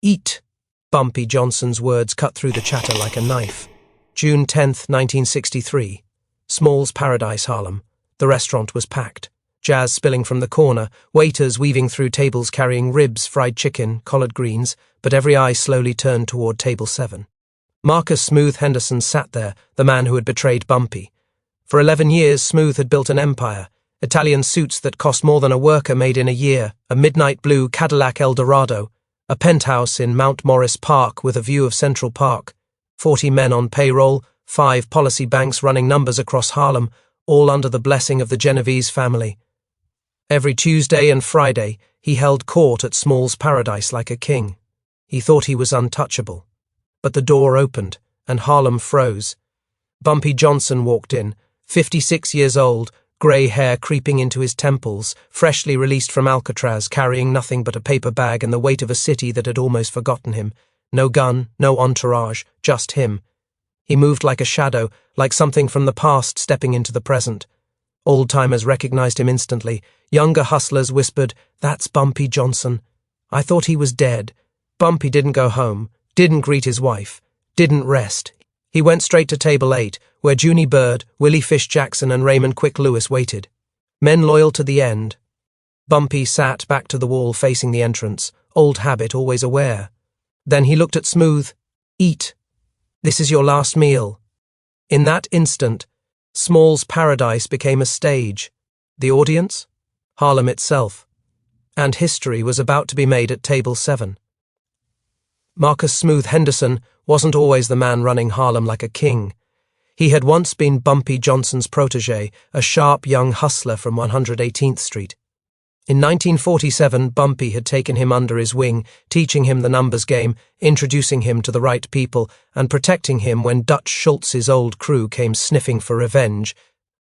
Eat! Bumpy Johnson's words cut through the chatter like a knife. June 10th, 1963. Small's Paradise, Harlem. The restaurant was packed. Jazz spilling from the corner, waiters weaving through tables carrying ribs, fried chicken, collard greens, but every eye slowly turned toward table 7. Marcus Smooth Henderson sat there, the man who had betrayed Bumpy. For 11 years, Smooth had built an empire. Italian suits that cost more than a worker made in a year, a midnight blue Cadillac Eldorado, a penthouse in Mount Morris Park with a view of Central Park, 40 men on payroll, 5 policy banks running numbers across Harlem, all under the blessing of the Genovese family. Every Tuesday and Friday, he held court at Small's Paradise like a king. He thought he was untouchable. But the door opened, and Harlem froze. Bumpy Johnson walked in, 56 years old, grey hair creeping into his temples, freshly released from Alcatraz, carrying nothing but a paper bag and the weight of a city that had almost forgotten him. No gun, no entourage, just him. He moved like a shadow, like something from the past stepping into the present. Old-timers recognized him instantly. Younger hustlers whispered, "That's Bumpy Johnson." I thought he was dead. Bumpy didn't go home, didn't greet his wife, didn't rest. He went straight to table 8, where Junie Bird, Willie Fish Jackson and Raymond Quick Lewis waited. Men loyal to the end. Bumpy sat back to the wall facing the entrance, old habit always aware. Then he looked at Smooth. "Eat. This is your last meal." In that instant, Small's Paradise became a stage. The audience? Harlem itself. And history was about to be made at table 7. Marcus Smooth Henderson wasn't always the man running Harlem like a king. He had once been Bumpy Johnson's protégé, a sharp young hustler from 118th Street. In 1947, Bumpy had taken him under his wing, teaching him the numbers game, introducing him to the right people, and protecting him when Dutch Schultz's old crew came sniffing for revenge.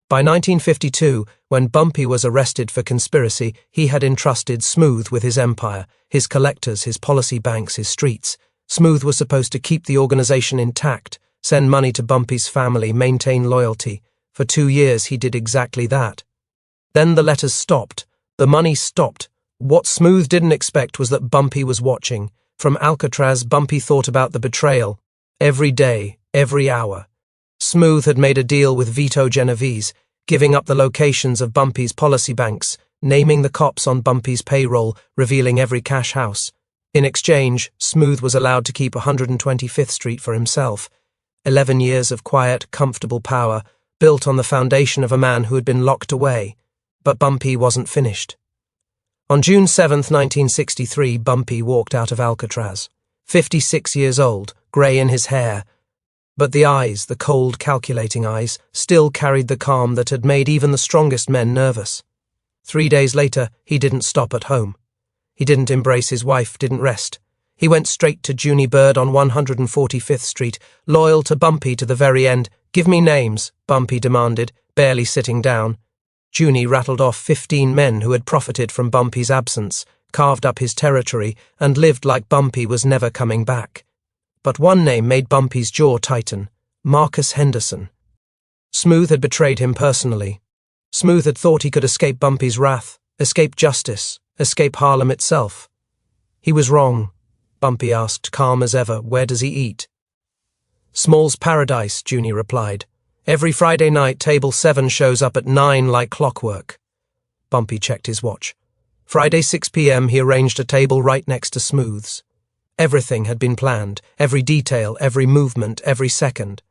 By 1952, when Bumpy was arrested for conspiracy, he had entrusted Smooth with his empire, his collectors, his policy banks, his streets. Smooth was supposed to keep the organization intact, send money to Bumpy's family, maintain loyalty. For 2 years he did exactly that. Then the letters stopped. The money stopped. What Smooth didn't expect was that Bumpy was watching. From Alcatraz, Bumpy thought about the betrayal. Every day, every hour. Smooth had made a deal with Vito Genovese, giving up the locations of Bumpy's policy banks, naming the cops on Bumpy's payroll, revealing every cash house. In exchange, Smooth was allowed to keep 125th Street for himself. 11 years of quiet, comfortable power, built on the foundation of a man who had been locked away. But Bumpy wasn't finished. On June 7, 1963, Bumpy walked out of Alcatraz. 56 years old, grey in his hair. But the eyes, the cold, calculating eyes, still carried the calm that had made even the strongest men nervous. 3 days later, he didn't stop at home. He didn't embrace his wife, didn't rest. He went straight to Junie Bird on 145th Street, loyal to Bumpy to the very end. "Give me names," Bumpy demanded, barely sitting down. Junie rattled off 15 men who had profited from Bumpy's absence, carved up his territory, and lived like Bumpy was never coming back. But one name made Bumpy's jaw tighten: Marcus Henderson. Smooth had betrayed him personally. Smooth had thought he could escape Bumpy's wrath, escape justice, escape Harlem itself. He was wrong. Bumpy asked, calm as ever, "Where does he eat?" "Small's Paradise," Junie replied. "Every Friday night, table 7 shows up at 9 like clockwork." Bumpy checked his watch. Friday 6 p.m. he arranged a table right next to Smooth's. Everything had been planned, every detail, every movement, every second.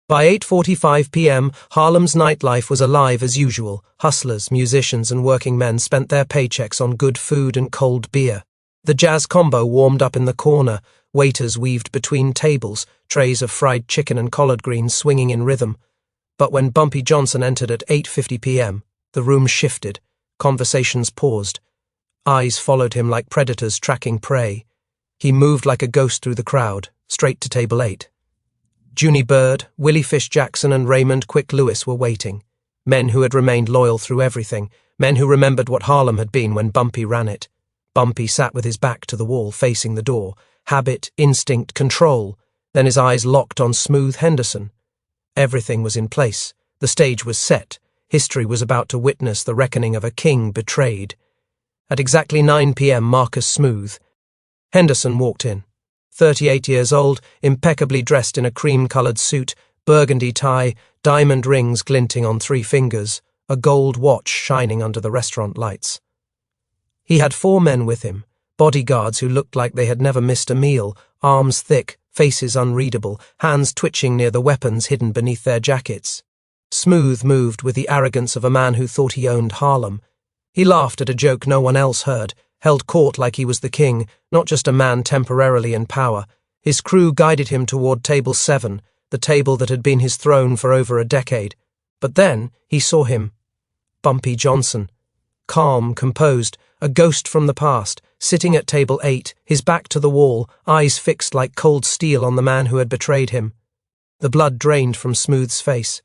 By 8:45 p.m., Harlem's nightlife was alive as usual. Hustlers, musicians and working men spent their paychecks on good food and cold beer. The jazz combo warmed up in the corner, waiters weaved between tables, trays of fried chicken and collard greens swinging in rhythm. But when Bumpy Johnson entered at 8:50 p.m., the room shifted, conversations paused. Eyes followed him like predators tracking prey. He moved like a ghost through the crowd, straight to table 8. Junie Bird, Willie Fish Jackson and Raymond Quick Lewis were waiting. Men who had remained loyal through everything, men who remembered what Harlem had been when Bumpy ran it. Bumpy sat with his back to the wall, facing the door. Habit, instinct, control. Then his eyes locked on Smooth Henderson. Everything was in place. The stage was set. History was about to witness the reckoning of a king betrayed. At exactly 9 p.m., Marcus Smooth Henderson walked in. 38 years old, impeccably dressed in a cream-colored suit, burgundy tie, diamond rings glinting on 3 fingers, a gold watch shining under the restaurant lights. He had 4 men with him, bodyguards who looked like they had never missed a meal, arms thick, faces unreadable, hands twitching near the weapons hidden beneath their jackets. Smooth moved with the arrogance of a man who thought he owned Harlem. He laughed at a joke no one else heard, held court like he was the king, not just a man temporarily in power. His crew guided him toward table 7, the table that had been his throne for over a decade. But then he saw him. Bumpy Johnson. Calm, composed, a ghost from the past, sitting at table 8, his back to the wall, eyes fixed like cold steel on the man who had betrayed him. The blood drained from Smooth's face.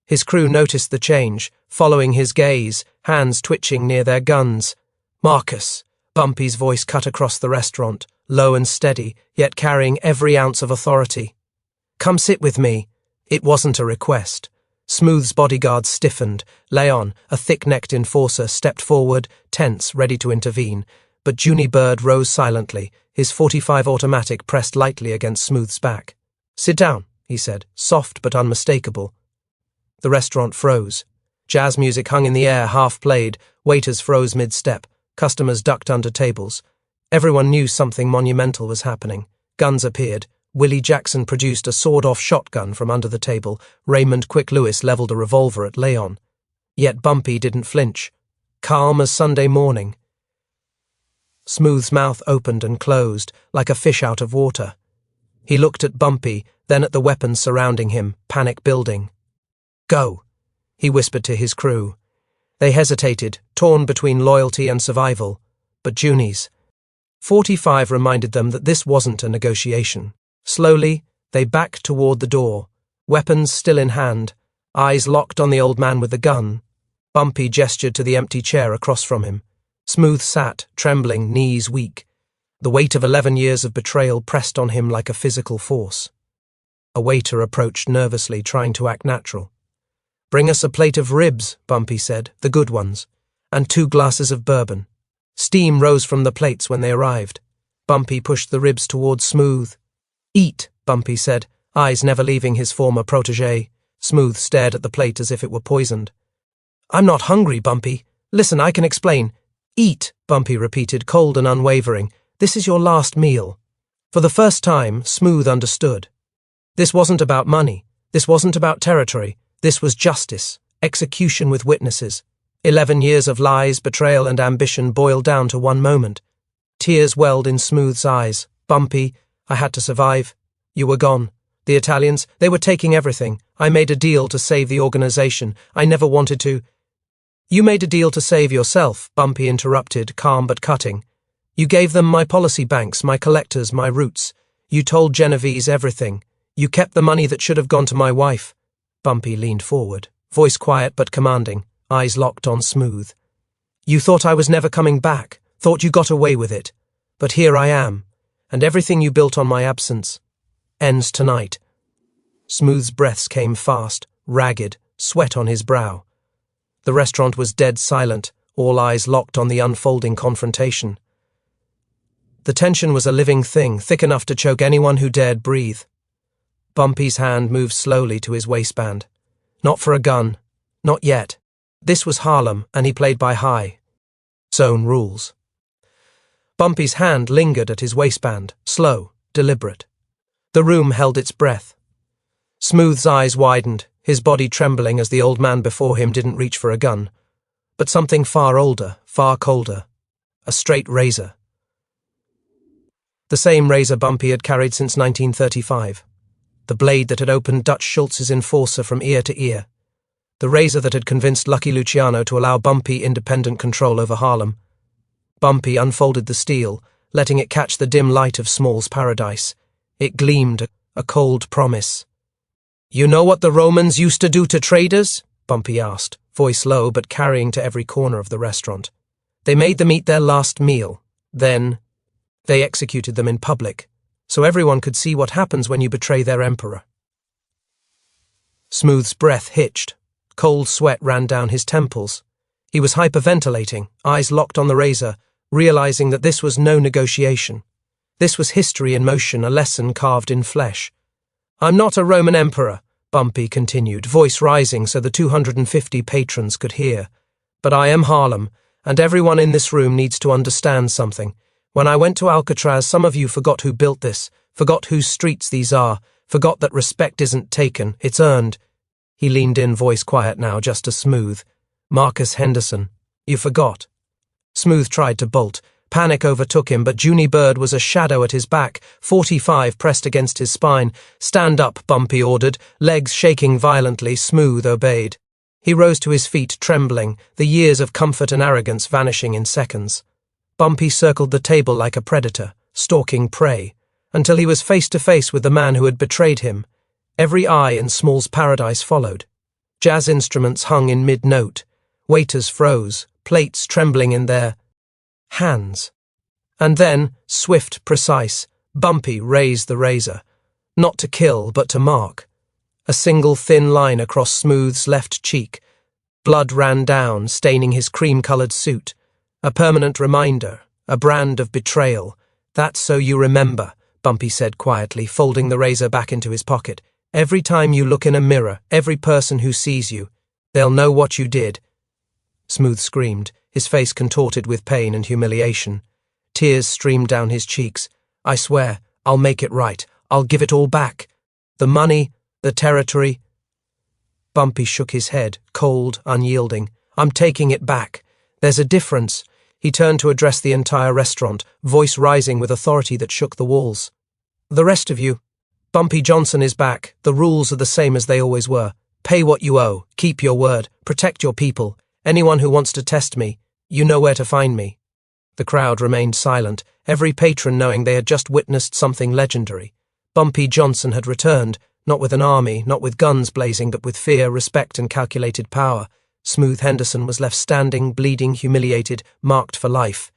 His crew noticed the change, following his gaze, hands twitching near their guns. "Marcus," Bumpy's voice cut across the restaurant, low and steady, yet carrying every ounce of authority. "Come sit with me." It wasn't a request. Smooth's bodyguard stiffened. Leon, a thick-necked enforcer, stepped forward, tense, ready to intervene. But Junie Bird rose silently, his .45 automatic pressed lightly against Smooth's back. "Sit down," he said, soft but unmistakable. The restaurant froze. Jazz music hung in the air, half-played. Waiters froze mid-step. Customers ducked under tables. Everyone knew something monumental was happening. Guns appeared. Willie Jackson produced a sawed-off shotgun from under the table. Raymond Quick Lewis leveled a revolver at Leon. Yet Bumpy didn't flinch. Calm as Sunday morning. Smooth's mouth opened and closed, like a fish out of water. He looked at Bumpy, then at the weapons surrounding him, panic building. "Go," he whispered to his crew. They hesitated, torn between loyalty and survival. But Junie's 45 reminded them that this wasn't a negotiation. Slowly, they backed toward the door, weapons still in hand, eyes locked on the old man with the gun. Bumpy gestured to the empty chair across from him. Smooth sat, trembling, knees weak. The weight of 11 years of betrayal pressed on him like a physical force. A waiter approached nervously, trying to act natural. "Bring us a plate of ribs," Bumpy said, "the good ones, and 2 glasses of bourbon." Steam rose from the plates when they arrived. Bumpy pushed the ribs toward Smooth. "Eat," Bumpy said, eyes never leaving his former protégé. Smooth stared at the plate as if it were poisoned. "I'm not hungry, Bumpy. Listen, I can explain." "Eat," Bumpy repeated, cold and unwavering. "This is your last meal." For the first time, Smooth understood. This wasn't about money. This wasn't about territory. This was justice, execution with witnesses. 11 years of lies, betrayal, and ambition boiled down to one moment. Tears welled in Smooth's eyes. "Bumpy, I had to survive. You were gone. The Italians, they were taking everything. I made a deal to save the organization. I never wanted to." "You made a deal to save yourself," Bumpy interrupted, calm but cutting. "You gave them my policy banks, my collectors, my roots. You told Genovese everything. You kept the money that should have gone to my wife." Bumpy leaned forward, voice quiet but commanding, eyes locked on Smooth. "You thought I was never coming back, thought you got away with it. But here I am, and everything you built on my absence ends tonight." Smooth's breaths came fast, ragged, sweat on his brow. The restaurant was dead silent, all eyes locked on the unfolding confrontation. The tension was a living thing, thick enough to choke anyone who dared breathe. Bumpy's hand moved slowly to his waistband. Not for a gun. Not yet. This was Harlem, and he played by his own rules. Bumpy's hand lingered at his waistband, slow, deliberate. The room held its breath. Smooth's eyes widened, his body trembling as the old man before him didn't reach for a gun. But something far older, far colder. A straight razor. The same razor Bumpy had carried since 1935. The blade that had opened Dutch Schultz's enforcer from ear to ear. The razor that had convinced Lucky Luciano to allow Bumpy independent control over Harlem. Bumpy unfolded the steel, letting it catch the dim light of Small's paradise. It gleamed, a cold promise. "You know what the Romans used to do to traders?" Bumpy asked, voice low but carrying to every corner of the restaurant. "They made them eat their last meal. Then they executed them in public, so everyone could see what happens when you betray their emperor." Smooth's breath hitched. Cold sweat ran down his temples. He was hyperventilating, eyes locked on the razor, realizing that this was no negotiation. This was history in motion, a lesson carved in flesh. "I'm not a Roman emperor," Bumpy continued, voice rising so the 250 patrons could hear. "But I am Harlem, and everyone in this room needs to understand something. When I went to Alcatraz, some of you forgot who built this, forgot whose streets these are, forgot that respect isn't taken, it's earned." He leaned in, voice quiet now, just as smooth. "Marcus Henderson, you forgot." Smooth tried to bolt. Panic overtook him, but Junie Bird was a shadow at his back, 45 pressed against his spine. "Stand up," Bumpy ordered, legs shaking violently. Smooth obeyed. He rose to his feet, trembling, the years of comfort and arrogance vanishing in seconds. Bumpy circled the table like a predator, stalking prey, until he was face to face with the man who had betrayed him. Every eye in Small's paradise followed. Jazz instruments hung in mid-note. Waiters froze, plates trembling in their hands. And then, swift, precise, Bumpy raised the razor. Not to kill, but to mark. A single thin line across Smooth's left cheek. Blood ran down, staining his cream-colored suit. A permanent reminder, a brand of betrayal. "That's so you remember," Bumpy said quietly, folding the razor back into his pocket. "Every time you look in a mirror, every person who sees you, they'll know what you did." Smooth screamed, his face contorted with pain and humiliation. Tears streamed down his cheeks. "I swear, I'll make it right. I'll give it all back. The money, the territory." Bumpy shook his head, cold, unyielding. "I'm taking it back. There's a difference." He turned to address the entire restaurant, voice rising with authority that shook the walls. "The rest of you, Bumpy Johnson is back. The rules are the same as they always were. Pay what you owe, keep your word, protect your people. Anyone who wants to test me, you know where to find me." The crowd remained silent, every patron knowing they had just witnessed something legendary. Bumpy Johnson had returned, not with an army, not with guns blazing, but with fear, respect, and calculated power. Smooth Henderson was left standing, bleeding, humiliated, marked for life.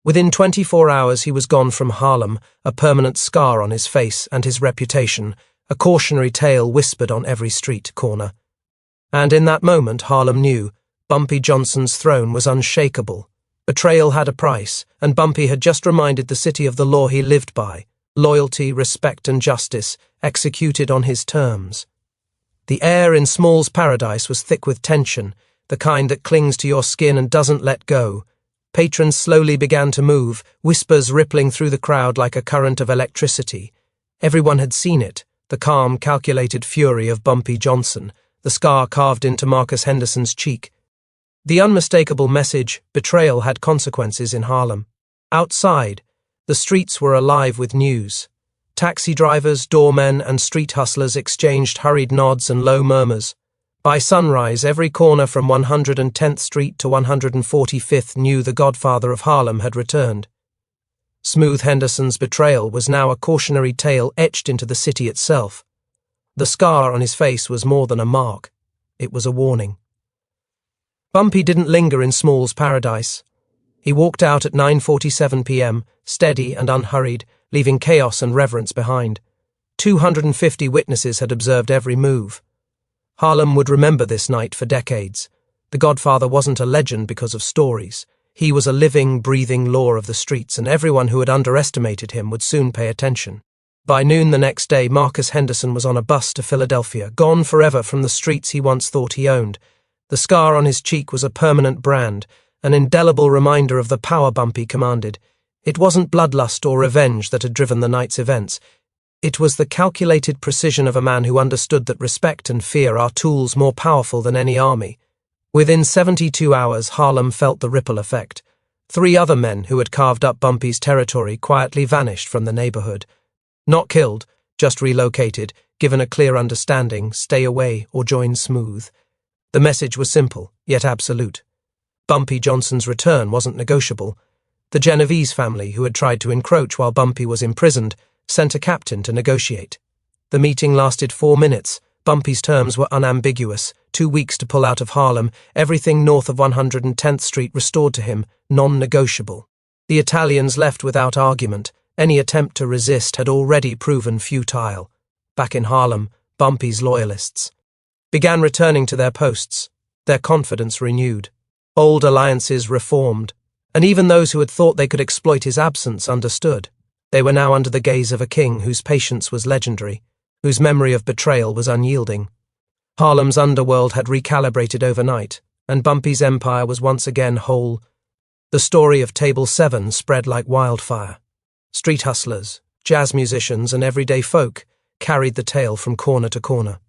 Within 24 hours he was gone from Harlem, a permanent scar on his face and his reputation, a cautionary tale whispered on every street corner. And in that moment Harlem knew Bumpy Johnson's throne was unshakable. Betrayal had a price, and Bumpy had just reminded the city of the law he lived by: loyalty, respect, and justice, executed on his terms. The air in Small's paradise was thick with tension, the kind that clings to your skin and doesn't let go. Patrons slowly began to move, whispers rippling through the crowd like a current of electricity. Everyone had seen it, the calm, calculated fury of Bumpy Johnson, the scar carved into Marcus Henderson's cheek. The unmistakable message, betrayal, had consequences in Harlem. Outside, the streets were alive with news. Taxi drivers, doormen, and street hustlers exchanged hurried nods and low murmurs. By sunrise, every corner from 110th Street to 145th knew the godfather of Harlem had returned. Smooth Henderson's betrayal was now a cautionary tale etched into the city itself. The scar on his face was more than a mark. It was a warning. Bumpy didn't linger in Small's paradise. He walked out at 9:47 p.m., steady and unhurried, leaving chaos and reverence behind. 250 witnesses had observed every move. Harlem would remember this night for decades. The Godfather wasn't a legend because of stories. He was a living, breathing law of the streets, and everyone who had underestimated him would soon pay attention. By noon the next day, Marcus Henderson was on a bus to Philadelphia, gone forever from the streets he once thought he owned. The scar on his cheek was a permanent brand, an indelible reminder of the power Bumpy commanded. It wasn't bloodlust or revenge that had driven the night's events. It was the calculated precision of a man who understood that respect and fear are tools more powerful than any army. Within 72 hours, Harlem felt the ripple effect. 3 other men who had carved up Bumpy's territory quietly vanished from the neighborhood. Not killed, just relocated, given a clear understanding: stay away or join Smooth. The message was simple, yet absolute. Bumpy Johnson's return wasn't negotiable. The Genovese family, who had tried to encroach while Bumpy was imprisoned, sent a captain to negotiate. The meeting lasted 4 minutes. Bumpy's terms were unambiguous: 2 weeks to pull out of Harlem, everything north of 110th Street restored to him, non-negotiable. The Italians left without argument. Any attempt to resist had already proven futile. Back in Harlem, Bumpy's loyalists began returning to their posts, their confidence renewed. Old alliances reformed, and even those who had thought they could exploit his absence understood. They were now under the gaze of a king whose patience was legendary, whose memory of betrayal was unyielding. Harlem's underworld had recalibrated overnight, and Bumpy's empire was once again whole. The story of Table 7 spread like wildfire. Street hustlers, jazz musicians, and everyday folk carried the tale from corner to corner.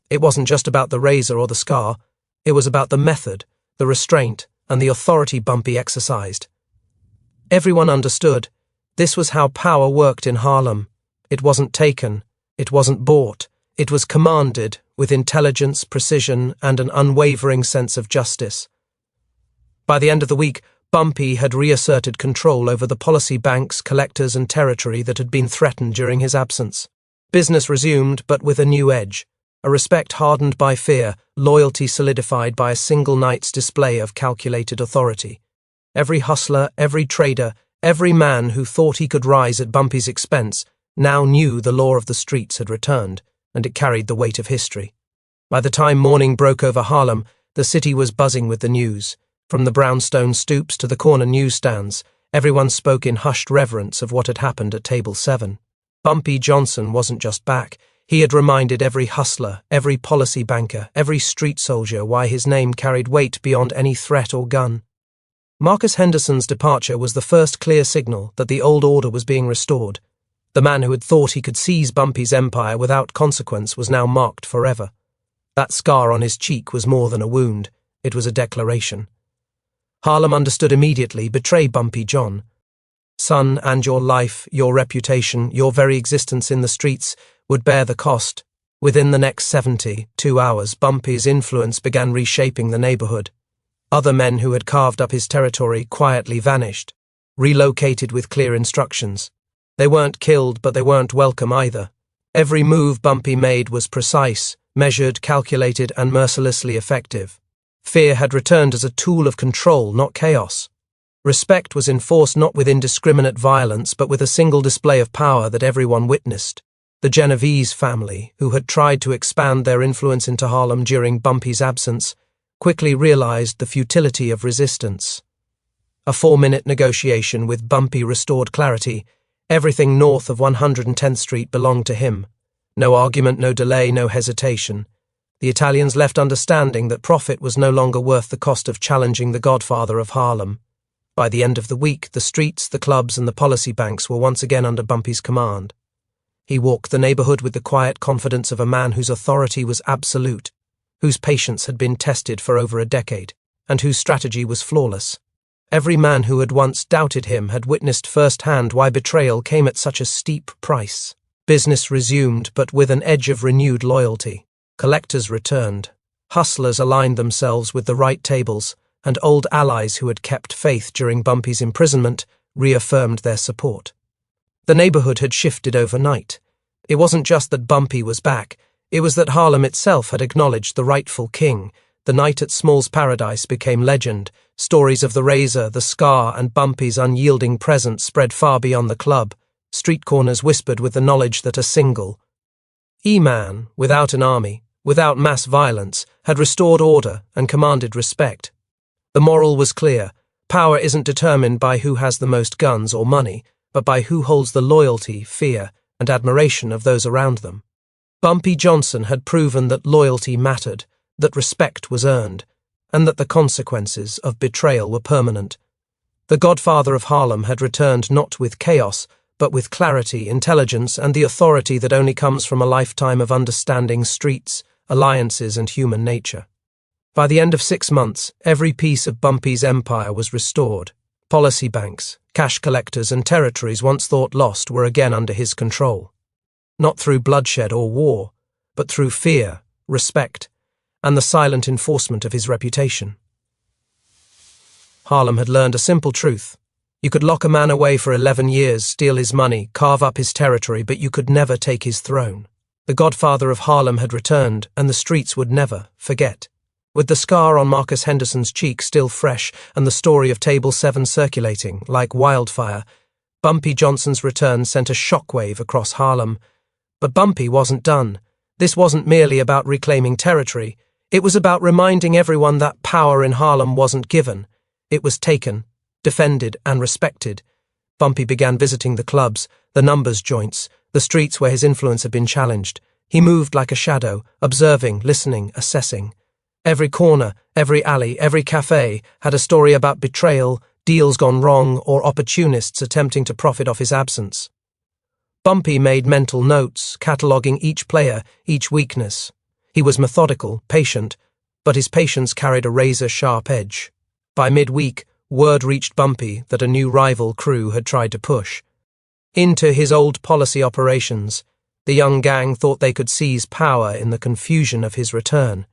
It wasn't just about the razor or the scar, it was about the method, the restraint, and the authority Bumpy exercised. Everyone understood this was how power worked in Harlem. It wasn't taken, it wasn't bought, it was commanded with intelligence, precision, and an unwavering sense of justice. By the end of the week, Bumpy had reasserted control over the policy banks, collectors, and territory that had been threatened during his absence. Business resumed, but with a new edge. A respect hardened by fear, loyalty solidified by a single night's display of calculated authority. Every hustler, every trader, every man who thought he could rise at Bumpy's expense now knew the law of the streets had returned, and it carried the weight of history. By the time morning broke over Harlem, the city was buzzing with the news. From the brownstone stoops to the corner newsstands, everyone spoke in hushed reverence of what had happened at Table 7. Bumpy Johnson wasn't just back. He had reminded every hustler, every policy banker, every street soldier why his name carried weight beyond any threat or gun. Marcus Henderson's departure was the first clear signal that the old order was being restored. The man who had thought he could seize Bumpy's empire without consequence was now marked forever. That scar on his cheek was more than a wound, it was a declaration. Harlem understood immediately, betray Bumpy John. Son, and your life, your reputation, your very existence in the streets would bear the cost. Within the next 72 hours, Bumpy's influence began reshaping the neighborhood. Other men who had carved up his territory quietly vanished, relocated with clear instructions. They weren't killed, but they weren't welcome either. Every move Bumpy made was precise, measured, calculated, and mercilessly effective. Fear had returned as a tool of control, not chaos. Respect was enforced not with indiscriminate violence, but with a single display of power that everyone witnessed. The Genovese family, who had tried to expand their influence into Harlem during Bumpy's absence, quickly realized the futility of resistance. A 4-minute negotiation with Bumpy restored clarity. Everything north of 110th Street belonged to him. No argument, no delay, no hesitation. The Italians left understanding that profit was no longer worth the cost of challenging the godfather of Harlem. By the end of the week, the streets, the clubs, and the policy banks were once again under Bumpy's command. He walked the neighborhood with the quiet confidence of a man whose authority was absolute, whose patience had been tested for over a decade, and whose strategy was flawless. Every man who had once doubted him had witnessed firsthand why betrayal came at such a steep price. Business resumed, but with an edge of renewed loyalty. Collectors returned. Hustlers aligned themselves with the right tables, and old allies who had kept faith during Bumpy's imprisonment reaffirmed their support. The neighborhood had shifted overnight. It wasn't just that Bumpy was back, it was that Harlem itself had acknowledged the rightful king. The night at Small's Paradise became legend. Stories of the razor, the scar, and Bumpy's unyielding presence spread far beyond the club. Street corners whispered with the knowledge that a single E-man, without an army, without mass violence, had restored order and commanded respect. The moral was clear. Power isn't determined by who has the most guns or money, but by who holds the loyalty, fear, and admiration of those around them. Bumpy Johnson had proven that loyalty mattered, that respect was earned, and that the consequences of betrayal were permanent. The godfather of Harlem had returned not with chaos, but with clarity, intelligence, and the authority that only comes from a lifetime of understanding streets, alliances, and human nature. By the end of 6 months, every piece of Bumpy's empire was restored. Policy banks, cash collectors, and territories once thought lost were again under his control. Not through bloodshed or war, but through fear, respect, and the silent enforcement of his reputation. Harlem had learned a simple truth. You could lock a man away for 11 years, steal his money, carve up his territory, but you could never take his throne. The godfather of Harlem had returned, and the streets would never forget. With the scar on Marcus Henderson's cheek still fresh and the story of Table 7 circulating like wildfire, Bumpy Johnson's return sent a shockwave across Harlem. But Bumpy wasn't done. This wasn't merely about reclaiming territory. It was about reminding everyone that power in Harlem wasn't given. It was taken, defended, and respected. Bumpy began visiting the clubs, the numbers joints, the streets where his influence had been challenged. He moved like a shadow, observing, listening, assessing. Every corner, every alley, every cafe had a story about betrayal, deals gone wrong, or opportunists attempting to profit off his absence. Bumpy made mental notes, cataloguing each player, each weakness. He was methodical, patient, but his patience carried a razor-sharp edge. By midweek, word reached Bumpy that a new rival crew had tried to push into his old policy operations. The young gang thought they could seize power in the confusion of his return.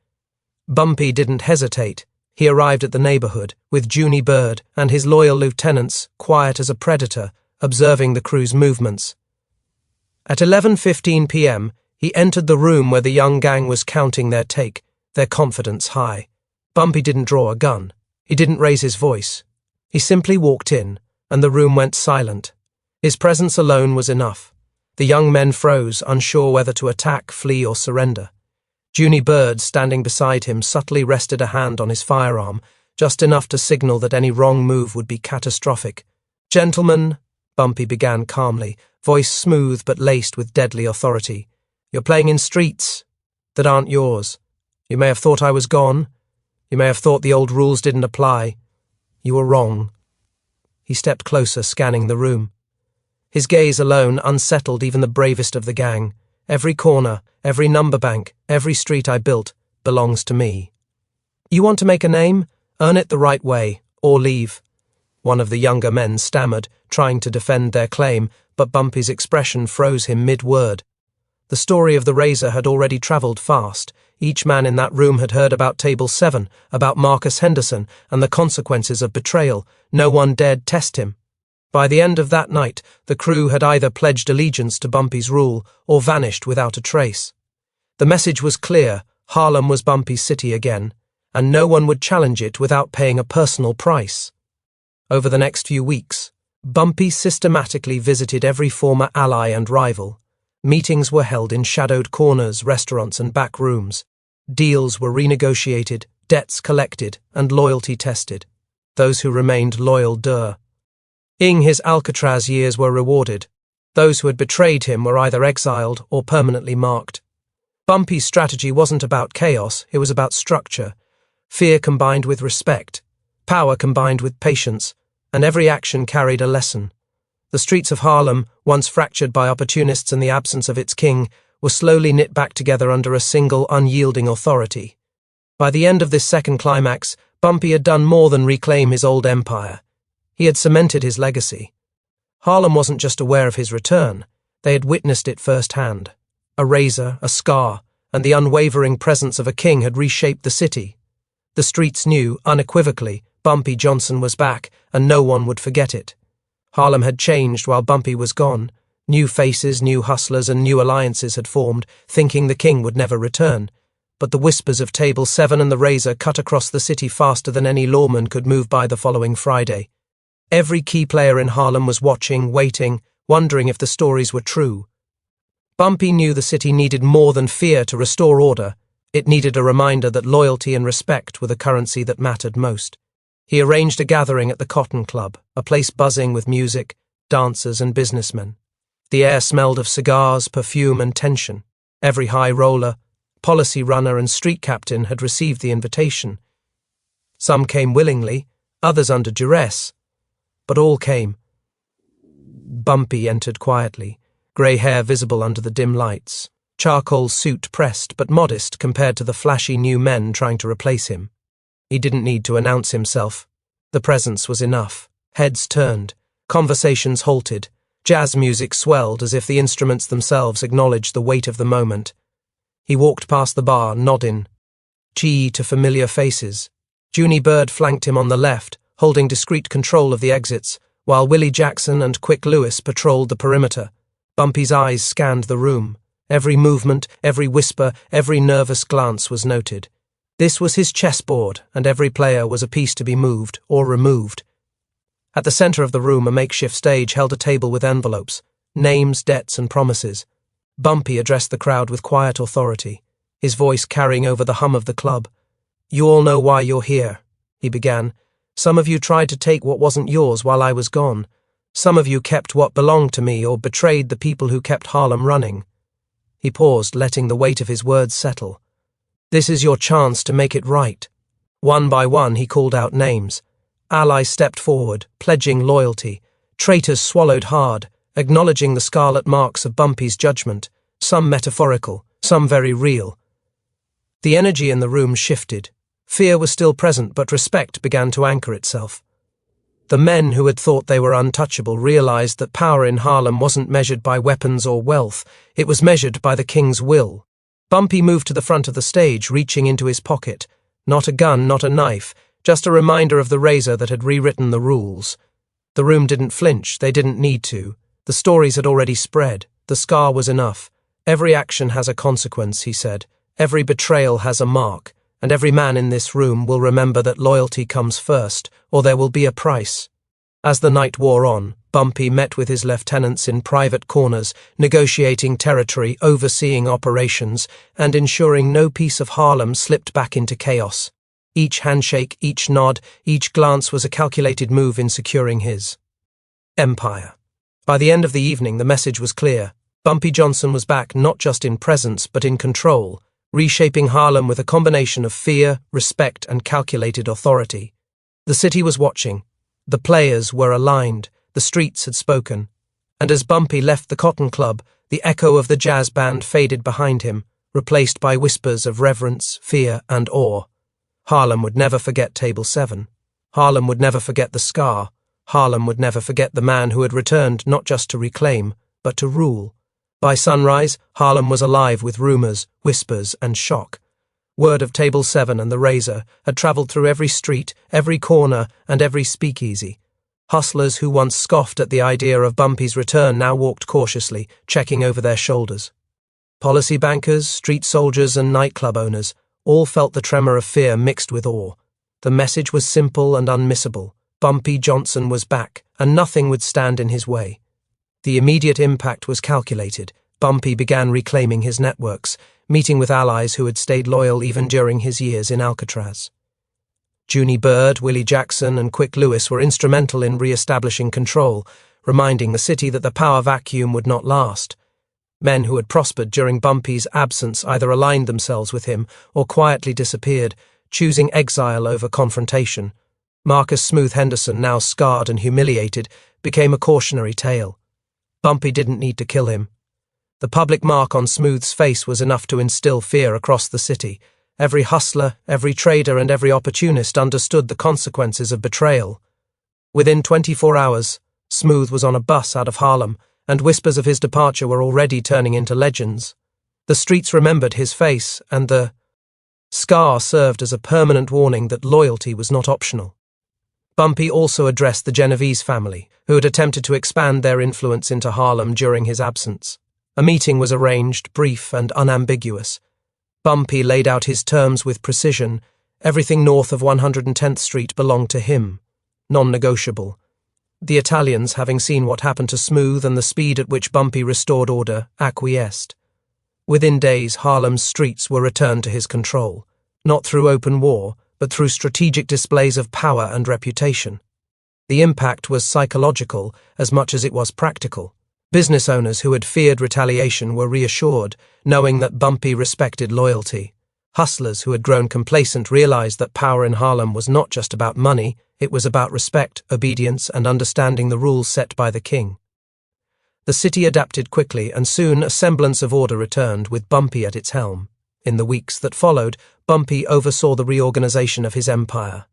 Bumpy didn't hesitate. He arrived at the neighborhood, with Junie Bird and his loyal lieutenants, quiet as a predator, observing the crew's movements. At 11:15 p.m., he entered the room where the young gang was counting their take, their confidence high. Bumpy didn't draw a gun. He didn't raise his voice. He simply walked in, and the room went silent. His presence alone was enough. The young men froze, unsure whether to attack, flee, or surrender. Junie Bird, standing beside him, subtly rested a hand on his firearm, just enough to signal that any wrong move would be catastrophic. "Gentlemen," Bumpy began calmly, voice smooth but laced with deadly authority, "you're playing in streets that aren't yours. You may have thought I was gone. You may have thought the old rules didn't apply. You were wrong." He stepped closer, scanning the room. His gaze alone unsettled even the bravest of the gang. "Every corner, every number bank, every street I built belongs to me. You want to make a name? Earn it the right way, or leave." One of the younger men stammered, trying to defend their claim, but Bumpy's expression froze him mid-word. The story of the razor had already travelled fast. Each man in that room had heard about Table 7, about Marcus Henderson, and the consequences of betrayal. No one dared test him. By the end of that night, the crew had either pledged allegiance to Bumpy's rule or vanished without a trace. The message was clear: Harlem was Bumpy's city again, and no one would challenge it without paying a personal price. Over the next few weeks, Bumpy systematically visited every former ally and rival. Meetings were held in shadowed corners, restaurants, and back rooms. Deals were renegotiated, debts collected, and loyalty tested. Those who remained loyal In his Alcatraz years were rewarded. Those who had betrayed him were either exiled or permanently marked. Bumpy's strategy wasn't about chaos, it was about structure. Fear combined with respect, power combined with patience, and every action carried a lesson. The streets of Harlem, once fractured by opportunists and the absence of its king, were slowly knit back together under a single, unyielding authority. By the end of this second climax, Bumpy had done more than reclaim his old empire. He had cemented his legacy. Harlem wasn't just aware of his return, they had witnessed it firsthand. A razor, a scar, and the unwavering presence of a king had reshaped the city. The streets knew, unequivocally, Bumpy Johnson was back, and no one would forget it. Harlem had changed while Bumpy was gone. New faces, new hustlers, and new alliances had formed, thinking the king would never return. But the whispers of Table 7 and the razor cut across the city faster than any lawman could move by the following Friday. Every key player in Harlem was watching, waiting, wondering if the stories were true. Bumpy knew the city needed more than fear to restore order. It needed a reminder that loyalty and respect were the currency that mattered most. He arranged a gathering at the Cotton Club, a place buzzing with music, dancers, and businessmen. The air smelled of cigars, perfume, and tension. Every high roller, policy runner, and street captain had received the invitation. Some came willingly, others under duress, but all came. Bumpy entered quietly, grey hair visible under the dim lights, charcoal suit pressed but modest compared to the flashy new men trying to replace him. He didn't need to announce himself. The presence was enough. Heads turned, conversations halted, jazz music swelled as if the instruments themselves acknowledged the weight of the moment. He walked past the bar, nodding to familiar faces. Junie Bird flanked him on the left, holding discreet control of the exits, while Willie Jackson and Quick Lewis patrolled the perimeter. Bumpy's eyes scanned the room. Every movement, every whisper, every nervous glance was noted. This was his chessboard, and every player was a piece to be moved or removed. At the center of the room, a makeshift stage held a table with envelopes, names, debts, and promises. Bumpy addressed the crowd with quiet authority, his voice carrying over the hum of the club. "You all know why you're here," he began. "Some of you tried to take what wasn't yours while I was gone. Some of you kept what belonged to me or betrayed the people who kept Harlem running." He paused, letting the weight of his words settle. "This is your chance to make it right." One by one, he called out names. Allies stepped forward, pledging loyalty. Traitors swallowed hard, acknowledging the scarlet marks of Bumpy's judgment, some metaphorical, some very real. The energy in the room shifted. Fear was still present, but respect began to anchor itself. The men who had thought they were untouchable realized that power in Harlem wasn't measured by weapons or wealth, it was measured by the king's will. Bumpy moved to the front of the stage, reaching into his pocket. Not a gun, not a knife, just a reminder of the razor that had rewritten the rules. The room didn't flinch, they didn't need to. The stories had already spread. The scar was enough. "Every action has a consequence," he said. "Every betrayal has a mark, and every man in this room will remember that loyalty comes first, or there will be a price." As the night wore on, Bumpy met with his lieutenants in private corners, negotiating territory, overseeing operations, and ensuring no piece of Harlem slipped back into chaos. Each handshake, each nod, each glance was a calculated move in securing his empire. By the end of the evening, the message was clear. Bumpy Johnson was back not just in presence, but in control, reshaping Harlem with a combination of fear, respect, and calculated authority. The city was watching. The players were aligned. The streets had spoken. And as Bumpy left the Cotton Club, the echo of the jazz band faded behind him, replaced by whispers of reverence, fear, and awe. Harlem would never forget Table 7. Harlem would never forget the scar. Harlem would never forget the man who had returned not just to reclaim, but to rule. By sunrise, Harlem was alive with rumors, whispers, and shock. Word of Table 7 and the razor had travelled through every street, every corner, and every speakeasy. Hustlers who once scoffed at the idea of Bumpy's return now walked cautiously, checking over their shoulders. Policy bankers, street soldiers, and nightclub owners all felt the tremor of fear mixed with awe. The message was simple and unmissable. Bumpy Johnson was back, and nothing would stand in his way. The immediate impact was calculated. Bumpy began reclaiming his networks, meeting with allies who had stayed loyal even during his years in Alcatraz. Junie Bird, Willie Jackson, and Quick Lewis were instrumental in re-establishing control, reminding the city that the power vacuum would not last. Men who had prospered during Bumpy's absence either aligned themselves with him or quietly disappeared, choosing exile over confrontation. Marcus Smooth Henderson, now scarred and humiliated, became a cautionary tale. Bumpy didn't need to kill him. The public mark on Smooth's face was enough to instill fear across the city. Every hustler, every trader, and every opportunist understood the consequences of betrayal. Within 24 hours, Smooth was on a bus out of Harlem, and whispers of his departure were already turning into legends. The streets remembered his face, and the scar served as a permanent warning that loyalty was not optional. Bumpy also addressed the Genovese family, who had attempted to expand their influence into Harlem during his absence. A meeting was arranged, brief and unambiguous. Bumpy laid out his terms with precision. Everything north of 110th Street belonged to him, non-negotiable. The Italians, having seen what happened to Smooth and the speed at which Bumpy restored order, acquiesced. Within days, Harlem's streets were returned to his control, not through open war, but through strategic displays of power and reputation. The impact was psychological as much as it was practical. Business owners who had feared retaliation were reassured, knowing that Bumpy respected loyalty. Hustlers who had grown complacent realized that power in Harlem was not just about money, it was about respect, obedience, and understanding the rules set by the king. The city adapted quickly, and soon a semblance of order returned, with Bumpy at its helm. In the weeks that followed, Bumpy oversaw the reorganization of his empire.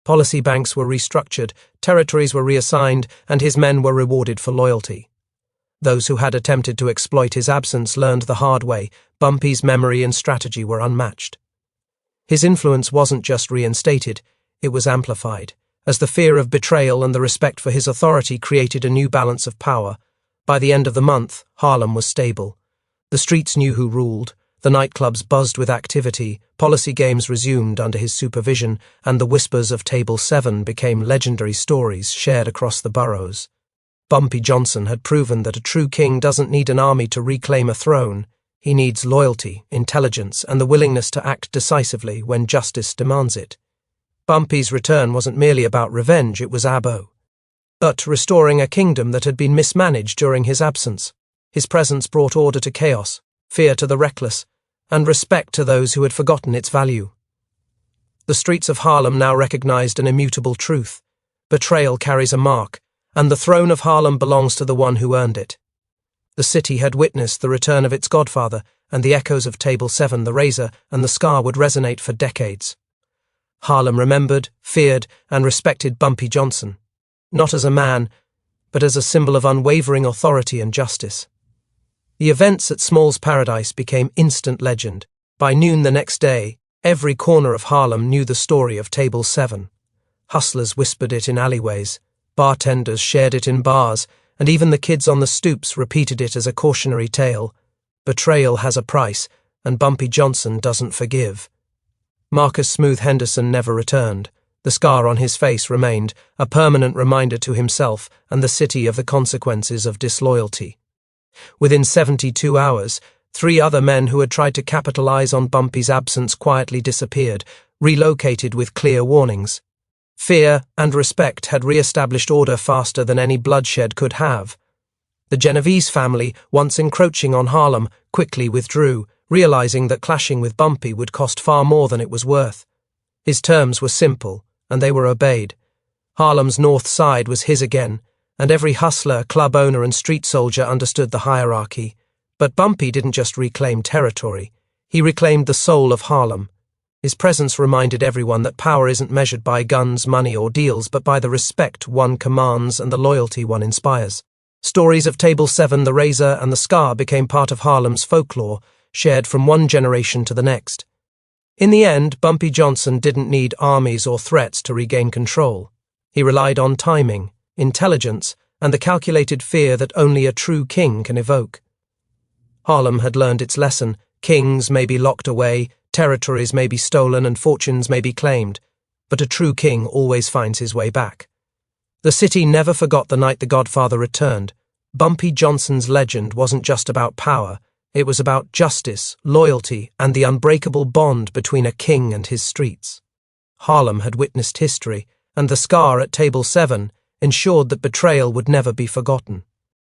Policy banks were restructured, territories were reassigned, and his men were rewarded for loyalty. Those who had attempted to exploit his absence learned the hard way. Bumpy's memory and strategy were unmatched. His influence wasn't just reinstated, it was amplified, as the fear of betrayal and the respect for his authority created a new balance of power. By the end of the month, Harlem was stable. The streets knew who ruled, the nightclubs buzzed with activity, policy games resumed under his supervision, and the whispers of Table 7 became legendary stories shared across the boroughs. Bumpy Johnson had proven that a true king doesn't need an army to reclaim a throne. He needs loyalty, intelligence, and the willingness to act decisively when justice demands it. Bumpy's return wasn't merely about revenge, it was abo. but restoring a kingdom that had been mismanaged during his absence. His presence brought order to chaos, fear to the reckless, and respect to those who had forgotten its value. The streets of Harlem now recognized an immutable truth. Betrayal carries a mark, and the throne of Harlem belongs to the one who earned it. The city had witnessed the return of its godfather, and the echoes of Table 7, the razor, and the scar would resonate for decades. Harlem remembered, feared, and respected Bumpy Johnson, not as a man, but as a symbol of unwavering authority and justice. The events at Small's Paradise became instant legend. By noon the next day, every corner of Harlem knew the story of Table 7. Hustlers whispered it in alleyways, bartenders shared it in bars, and even the kids on the stoops repeated it as a cautionary tale. Betrayal has a price, and Bumpy Johnson doesn't forgive. Marcus Smooth Henderson never returned. The scar on his face remained, a permanent reminder to himself and the city of the consequences of disloyalty. Within 72 hours, 3 other men who had tried to capitalize on Bumpy's absence quietly disappeared, relocated with clear warnings. Fear and respect had re-established order faster than any bloodshed could have. The Genovese family, once encroaching on Harlem, quickly withdrew, realizing that clashing with Bumpy would cost far more than it was worth. His terms were simple, and they were obeyed. Harlem's north side was his again, and every hustler, club owner, and street soldier understood the hierarchy. But Bumpy didn't just reclaim territory. He reclaimed the soul of Harlem. His presence reminded everyone that power isn't measured by guns, money, or deals, but by the respect one commands and the loyalty one inspires. Stories of Table 7, the razor, and the scar became part of Harlem's folklore, shared from one generation to the next. In the end, Bumpy Johnson didn't need armies or threats to regain control. He relied on timing, intelligence, and the calculated fear that only a true king can evoke. Harlem had learned its lesson. Kings may be locked away, territories may be stolen, and fortunes may be claimed, but a true king always finds his way back. The city never forgot the night the Godfather returned. Bumpy Johnson's legend wasn't just about power, it was about justice, loyalty, and the unbreakable bond between a king and his streets. Harlem had witnessed history, and the scar at Table 7 ensured that betrayal would never be forgotten.